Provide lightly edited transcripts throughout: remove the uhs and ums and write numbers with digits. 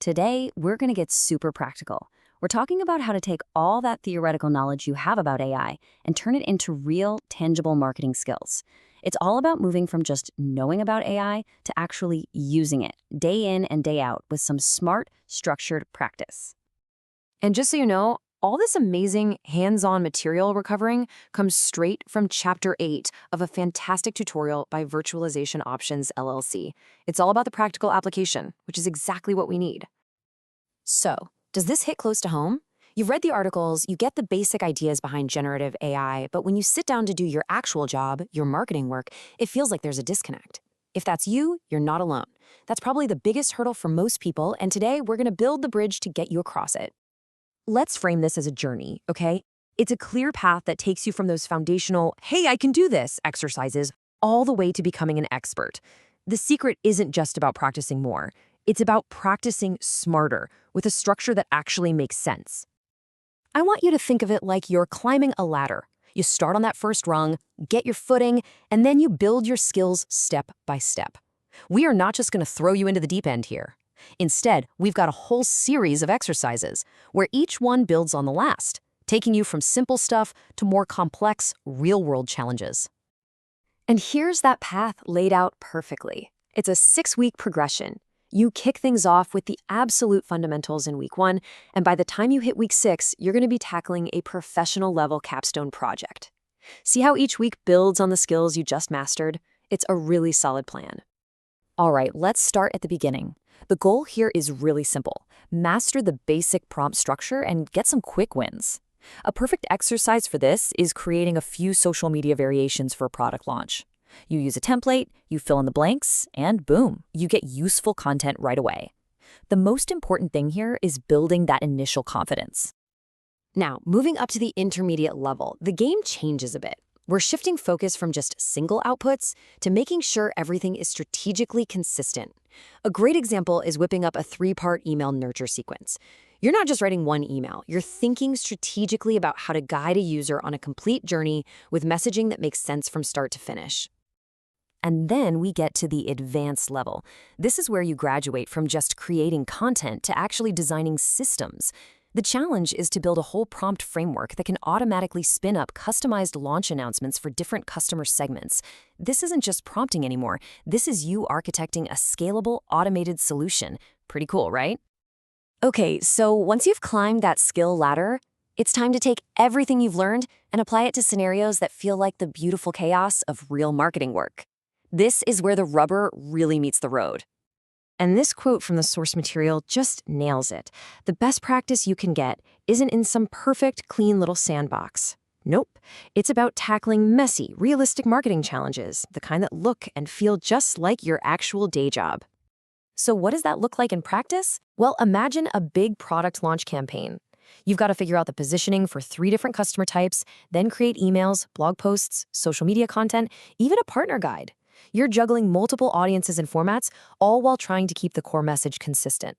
Today, we're going to get super practical. We're talking about how to take all that theoretical knowledge you have about AI and turn it into real, tangible marketing skills. It's all about moving from just knowing about AI to actually using it day in and day out with some smart, structured practice. And just so you know, all this amazing hands-on material we're covering comes straight from Chapter 8 of a fantastic tutorial by Virtualization Options LLC. It's all about the practical application, which is exactly what we need. So, does this hit close to home? You've read the articles, you get the basic ideas behind generative AI, but when you sit down to do your actual job, your marketing work, it feels like there's a disconnect. If that's you, you're not alone. That's probably the biggest hurdle for most people, and today we're going to build the bridge to get you across it. Let's frame this as a journey, okay? It's a clear path that takes you from those foundational, hey, I can do this exercises, all the way to becoming an expert. The secret isn't just about practicing more. It's about practicing smarter, with a structure that actually makes sense. I want you to think of it like you're climbing a ladder. You start on that first rung, get your footing, and then you build your skills step by step. We are not just going to throw you into the deep end here. Instead, we've got a whole series of exercises where each one builds on the last, taking you from simple stuff to more complex, real-world challenges. And here's that path laid out perfectly. It's a 6-week progression. You kick things off with the absolute fundamentals in week 1, and by the time you hit week 6, you're going to be tackling a professional-level capstone project. See how each week builds on the skills you just mastered? It's a really solid plan. All right, let's start at the beginning. The goal here is really simple. Master the basic prompt structure and get some quick wins. A perfect exercise for this is creating a few social media variations for a product launch. You use a template, you fill in the blanks, and boom, you get useful content right away. The most important thing here is building that initial confidence. Now, moving up to the intermediate level, the game changes a bit. We're shifting focus from just single outputs to making sure everything is strategically consistent. A great example is whipping up a 3-part email nurture sequence. You're not just writing one email, you're thinking strategically about how to guide a user on a complete journey with messaging that makes sense from start to finish. And then we get to the advanced level. This is where you graduate from just creating content to actually designing systems. The challenge is to build a whole prompt framework that can automatically spin up customized launch announcements for different customer segments. This isn't just prompting anymore. This is you architecting a scalable, automated solution. Pretty cool, right? Okay, so once you've climbed that skill ladder, it's time to take everything you've learned and apply it to scenarios that feel like the beautiful chaos of real marketing work. This is where the rubber really meets the road. And this quote from the source material just nails it. The best practice you can get isn't in some perfect, clean little sandbox. Nope. It's about tackling messy, realistic marketing challenges, the kind that look and feel just like your actual day job. So what does that look like in practice? Well, imagine a big product launch campaign. You've got to figure out the positioning for 3 different customer types, then create emails, blog posts, social media content, even a partner guide. You're juggling multiple audiences and formats, all while trying to keep the core message consistent.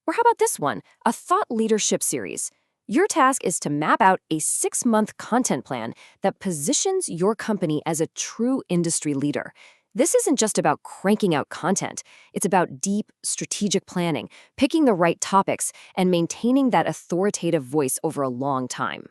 Or how about this one, a thought leadership series? Your task is to map out a 6-month content plan that positions your company as a true industry leader. This isn't just about cranking out content. It's about deep, strategic planning, picking the right topics, and maintaining that authoritative voice over a long time.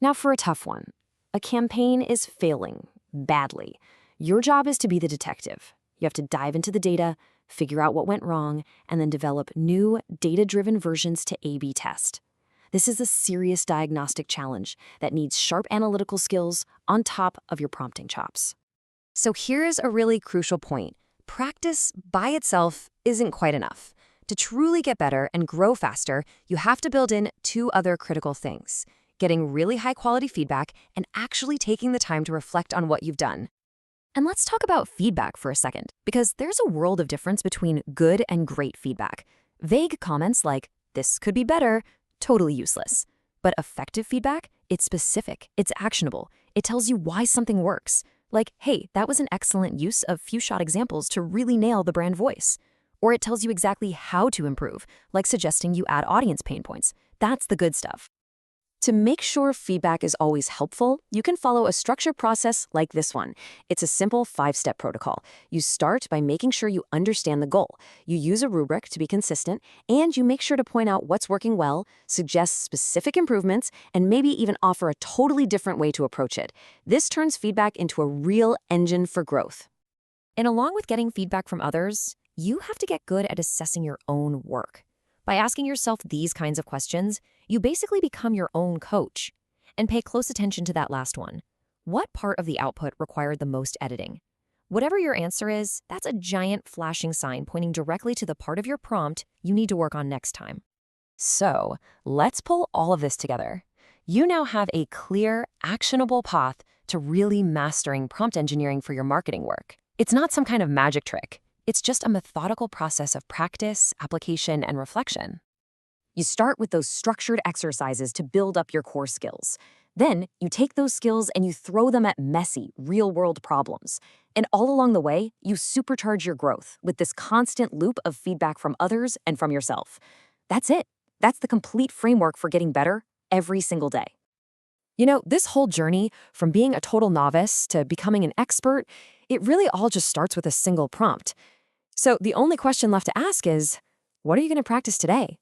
Now for a tough one. A campaign is failing badly. Your job is to be the detective. You have to dive into the data, figure out what went wrong, and then develop new, data-driven versions to A/B test. This is a serious diagnostic challenge that needs sharp analytical skills on top of your prompting chops. So here's a really crucial point. Practice by itself isn't quite enough. To truly get better and grow faster, you have to build in 2 other critical things: getting really high-quality feedback and actually taking the time to reflect on what you've done. And let's talk about feedback for a second, because there's a world of difference between good and great feedback. Vague comments like, "This could be better," totally useless. But effective feedback, it's specific, it's actionable. It tells you why something works. Like, hey, that was an excellent use of few-shot examples to really nail the brand voice. Or it tells you exactly how to improve, like suggesting you add audience pain points. That's the good stuff. To make sure feedback is always helpful, you can follow a structured process like this one. It's a simple 5-step protocol. You start by making sure you understand the goal. You use a rubric to be consistent, and you make sure to point out what's working well, suggest specific improvements, and maybe even offer a totally different way to approach it. This turns feedback into a real engine for growth. And along with getting feedback from others, you have to get good at assessing your own work. By asking yourself these kinds of questions, you basically become your own coach. And pay close attention to that last one. What part of the output required the most editing? Whatever your answer is, that's a giant flashing sign pointing directly to the part of your prompt you need to work on next time. So, let's pull all of this together. You now have a clear, actionable path to really mastering prompt engineering for your marketing work. It's not some kind of magic trick. It's just a methodical process of practice, application, and reflection. You start with those structured exercises to build up your core skills. Then you take those skills and you throw them at messy, real-world problems. And all along the way, you supercharge your growth with this constant loop of feedback from others and from yourself. That's it. That's the complete framework for getting better every single day. You know, this whole journey from being a total novice to becoming an expert, it really all just starts with a single prompt. So the only question left to ask is, what are you going to practice today?